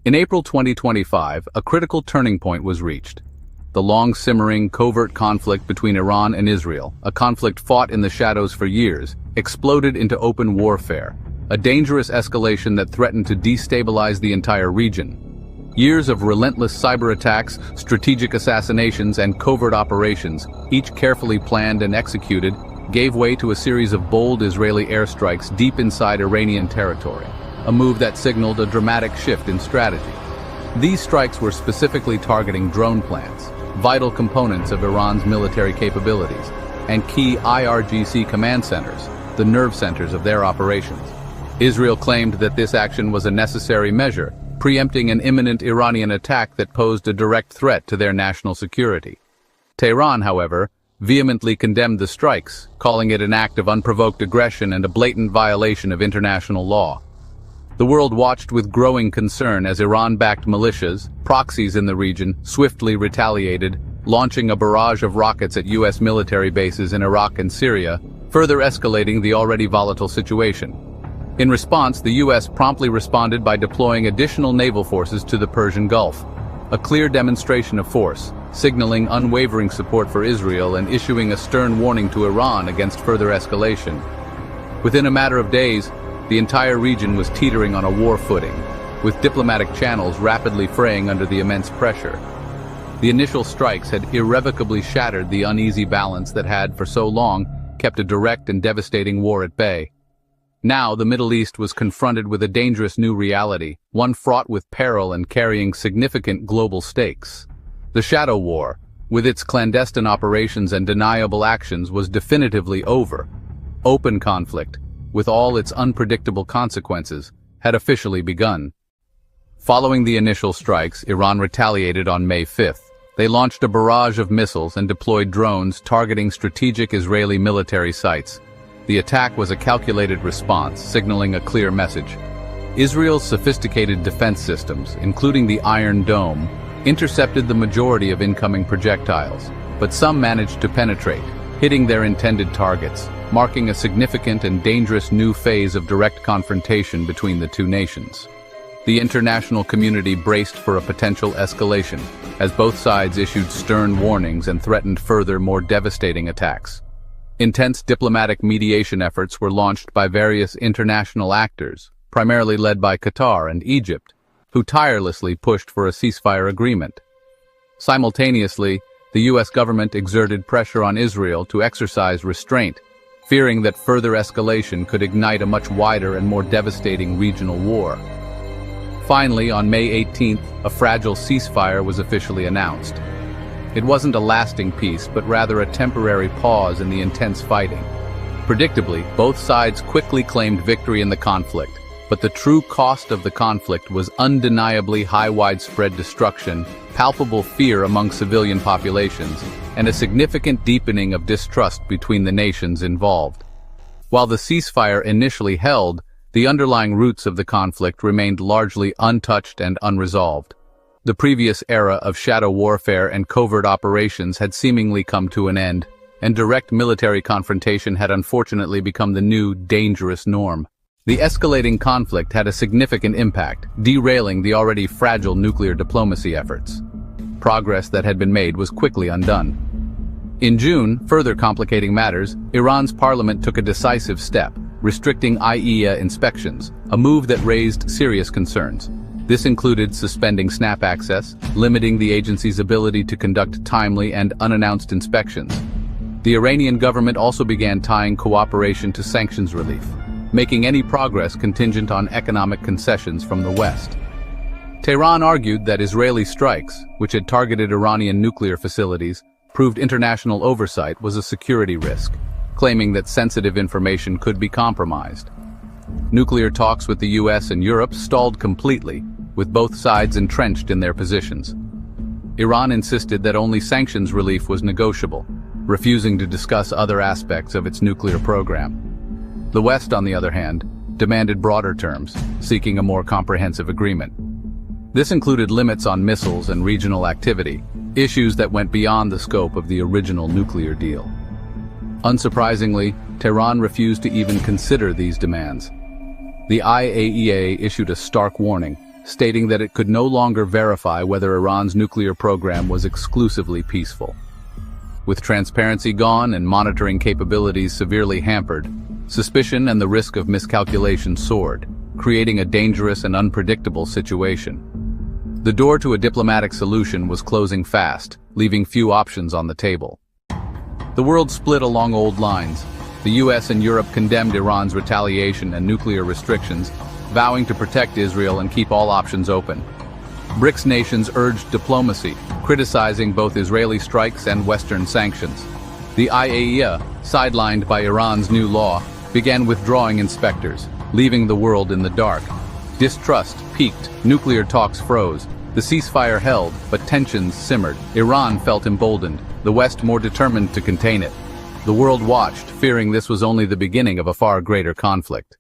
In April 2025, a critical turning point was reached. The long-simmering, covert conflict between Iran and Israel, a conflict fought in the shadows for years, exploded into open warfare, a dangerous escalation that threatened to destabilize the entire region. Years of relentless cyber attacks, strategic assassinations, and covert operations, each carefully planned and executed, gave way to a series of bold Israeli airstrikes deep inside Iranian territory, a move that signaled a dramatic shift in strategy. These strikes were specifically targeting drone plants, vital components of Iran's military capabilities, and key IRGC command centers, the nerve centers of their operations. Israel claimed that this action was a necessary measure, preempting an imminent Iranian attack that posed a direct threat to their national security. Tehran, however, vehemently condemned the strikes, calling it an act of unprovoked aggression and a blatant violation of international law. The world watched with growing concern as Iran-backed militias, proxies in the region, swiftly retaliated, launching a barrage of rockets at U.S. military bases in Iraq and Syria, further escalating the already volatile situation. In response, the U.S. promptly responded by deploying additional naval forces to the Persian Gulf, a clear demonstration of force, signaling unwavering support for Israel and issuing a stern warning to Iran against further escalation. Within a matter of days, the entire region was teetering on a war footing, with diplomatic channels rapidly fraying under the immense pressure. The initial strikes had irrevocably shattered the uneasy balance that had, for so long, kept a direct and devastating war at bay. Now, the Middle East was confronted with a dangerous new reality, one fraught with peril and carrying significant global stakes. The Shadow War, with its clandestine operations and deniable actions, was definitively over. Open conflict, with all its unpredictable consequences, had officially begun. Following the initial strikes, Iran retaliated on May 5th. They launched a barrage of missiles and deployed drones targeting strategic Israeli military sites. The attack was a calculated response, signaling a clear message. Israel's sophisticated defense systems, including the Iron Dome, intercepted the majority of incoming projectiles, but some managed to penetrate, hitting their intended targets, marking a significant and dangerous new phase of direct confrontation between the two nations. The international community braced for a potential escalation, as both sides issued stern warnings and threatened further, more devastating attacks. Intense diplomatic mediation efforts were launched by various international actors, primarily led by Qatar and Egypt, who tirelessly pushed for a ceasefire agreement. Simultaneously, the U.S. government exerted pressure on Israel to exercise restraint, fearing that further escalation could ignite a much wider and more devastating regional war. Finally, on May 18th, a fragile ceasefire was officially announced. It wasn't a lasting peace, but rather a temporary pause in the intense fighting. Predictably, both sides quickly claimed victory in the conflict, but the true cost of the conflict was undeniably high widespread destruction, palpable fear among civilian populations, and a significant deepening of distrust between the nations involved. While the ceasefire initially held, the underlying roots of the conflict remained largely untouched and unresolved. The previous era of shadow warfare and covert operations had seemingly come to an end, and direct military confrontation had unfortunately become the new, dangerous norm. The escalating conflict had a significant impact, derailing the already fragile nuclear diplomacy efforts. Progress that had been made was quickly undone. In June, further complicating matters, Iran's parliament took a decisive step, restricting IAEA inspections, a move that raised serious concerns. This included suspending SNAP access, limiting the agency's ability to conduct timely and unannounced inspections. The Iranian government also began tying cooperation to sanctions relief, making any progress contingent on economic concessions from the West. Tehran argued that Israeli strikes, which had targeted Iranian nuclear facilities, proved international oversight was a security risk, claiming that sensitive information could be compromised. Nuclear talks with the US and Europe stalled completely, with both sides entrenched in their positions. Iran insisted that only sanctions relief was negotiable, refusing to discuss other aspects of its nuclear program. The West, on the other hand, demanded broader terms, seeking a more comprehensive agreement. This included limits on missiles and regional activity, issues that went beyond the scope of the original nuclear deal. Unsurprisingly, Tehran refused to even consider these demands. The IAEA issued a stark warning, stating that it could no longer verify whether Iran's nuclear program was exclusively peaceful. With transparency gone and monitoring capabilities severely hampered, suspicion and the risk of miscalculation soared, creating a dangerous and unpredictable situation. The door to a diplomatic solution was closing fast, leaving few options on the table. The world split along old lines. The US and Europe condemned Iran's retaliation and nuclear restrictions, vowing to protect Israel and keep all options open. BRICS nations urged diplomacy, criticizing both Israeli strikes and Western sanctions. The IAEA, sidelined by Iran's new law, began withdrawing inspectors, leaving the world in the dark. Distrust peaked, nuclear talks froze. The ceasefire held, but tensions simmered. Iran felt emboldened, the West more determined to contain it. The world watched, fearing this was only the beginning of a far greater conflict.